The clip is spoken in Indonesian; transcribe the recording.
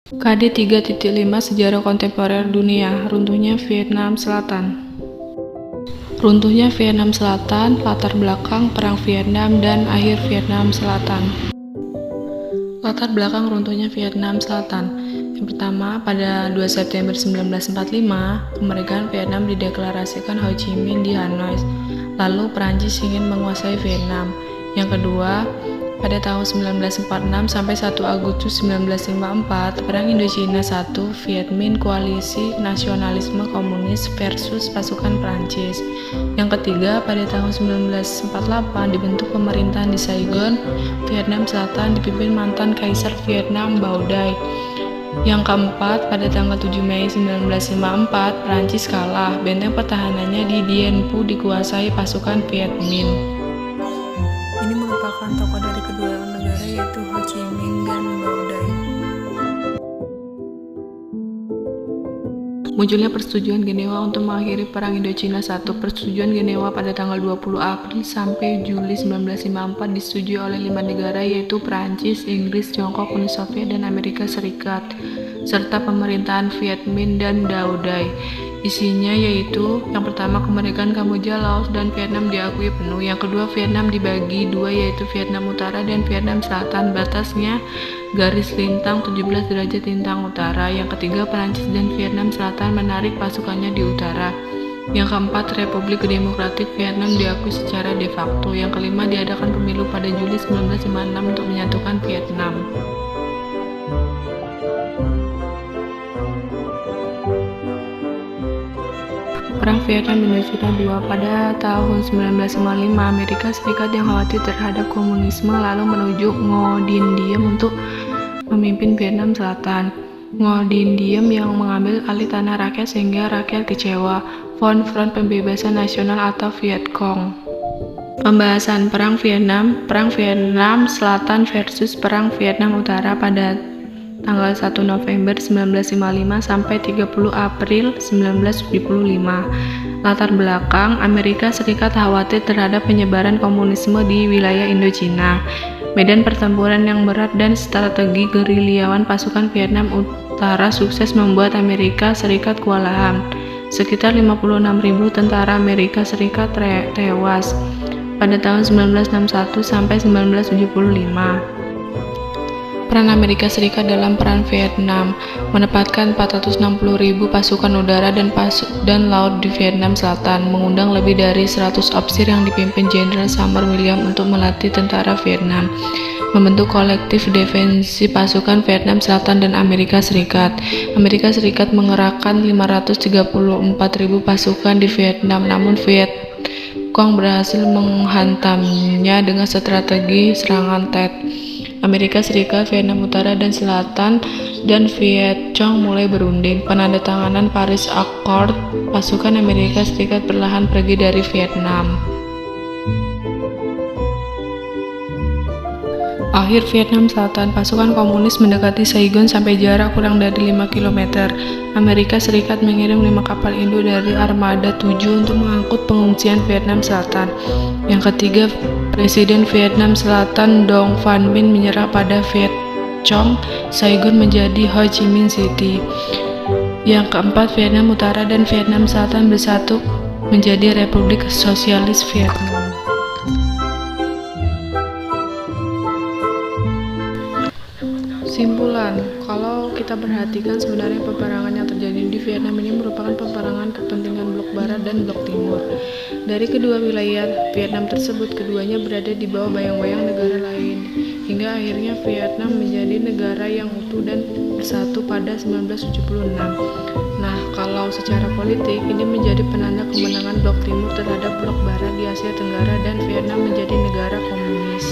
KD 3.5 Sejarah Kontemporer Dunia. Runtuhnya Vietnam Selatan. Runtuhnya Vietnam Selatan, latar belakang Perang Vietnam dan akhir Vietnam Selatan. Latar belakang runtuhnya Vietnam Selatan. Yang pertama, pada 2 September 1945, kemerdekaan Vietnam dideklarasikan Ho Chi Minh di Hanoi. Lalu Perancis ingin menguasai Vietnam. Yang kedua, pada tahun 1946 sampai 1 Agustus 1954, Perang Indochina I, Viet Minh Koalisi Nasionalisme Komunis versus pasukan Prancis. Yang ketiga, pada tahun 1948 dibentuk pemerintahan di Saigon, Vietnam Selatan dipimpin mantan Kaisar Vietnam Bao Dai. Yang keempat, pada tanggal 7 Mei 1954, Prancis kalah. Benteng pertahanannya di Dien Phu dikuasai pasukan Viet Minh. Ini merupakan tokoh dari kedua negara yaitu Ho Chi Minh dan Bao Dai. Munculnya Persetujuan Genewa untuk mengakhiri Perang Indochina I. Persetujuan Genewa pada tanggal 20 April sampai Juli 1954 disetujui oleh 5 negara yaitu Prancis, Inggris, Tiongkok, Uni Soviet, dan Amerika Serikat, serta pemerintahan Viet Minh dan Bao Dai. Isinya yaitu yang pertama, kemerdekaan Kamboja, Laos, dan Vietnam diakui penuh. Yang kedua, Vietnam dibagi dua yaitu Vietnam Utara dan Vietnam Selatan. Batasnya garis lintang 17 derajat lintang utara. Yang ketiga, Perancis dan Vietnam Selatan menarik pasukannya di utara. Yang keempat, Republik Demokratik Vietnam diakui secara de facto. Yang kelima, diadakan pemilu pada Juli 1956 untuk menyatukan Vietnam. Perang Vietnam Indochina II. Pada tahun 1955, Amerika Serikat yang khawatir terhadap komunisme lalu menunjuk Ngo Dinh Diem untuk memimpin Vietnam Selatan. Ngo Dinh Diem yang mengambil alih tanah rakyat sehingga rakyat kecewa. Front Pembebasan Nasional atau Viet Cong. Pembahasan Perang Vietnam Selatan versus Perang Vietnam Utara pada tanggal 1 November 1955 sampai 30 April 1975. Latar belakang, Amerika Serikat khawatir terhadap penyebaran komunisme di wilayah Indochina. Medan pertempuran yang berat dan strategi gerilyawan pasukan Vietnam Utara sukses membuat Amerika Serikat kewalahan. Sekitar 56.000 tentara Amerika Serikat tewas pada tahun 1961 sampai 1975. Peran Amerika Serikat dalam Perang Vietnam menempatkan 460.000 pasukan udara dan laut di Vietnam Selatan, mengundang lebih dari 100 ofisir yang dipimpin Jenderal Sumner Williams untuk melatih tentara Vietnam, membentuk kolektif defensi pasukan Vietnam Selatan dan Amerika Serikat. Amerika Serikat mengerahkan 534.000 pasukan di Vietnam, namun Viet Cong berhasil menghantamnya dengan strategi serangan Tet. Amerika Serikat, Vietnam Utara dan Selatan, dan Viet Cong mulai berunding. Penandatanganan Paris Accord, pasukan Amerika Serikat perlahan pergi dari Vietnam. Akhir Vietnam Selatan, pasukan komunis mendekati Saigon sampai jarak kurang dari 5 km. Amerika Serikat mengirim 5 kapal induk dari Armada 7 untuk mengangkut pengungsian Vietnam Selatan. Yang ketiga, Presiden Vietnam Selatan Dong Van Minh menyerah pada Viet Cong. Saigon menjadi Ho Chi Minh City. Yang keempat, Vietnam Utara dan Vietnam Selatan bersatu menjadi Republik Sosialis Vietnam. Simpulan, kalau kita perhatikan sebenarnya peperangan yang terjadi di Vietnam ini merupakan peperangan kepentingan blok barat dan blok timur. Dari kedua wilayah Vietnam tersebut, keduanya berada di bawah bayang-bayang negara lain, hingga akhirnya Vietnam menjadi negara yang utuh dan bersatu pada 1976. Nah, kalau secara politik, ini menjadi penanda kemenangan blok timur terhadap blok barat di Asia Tenggara dan Vietnam menjadi negara komunis.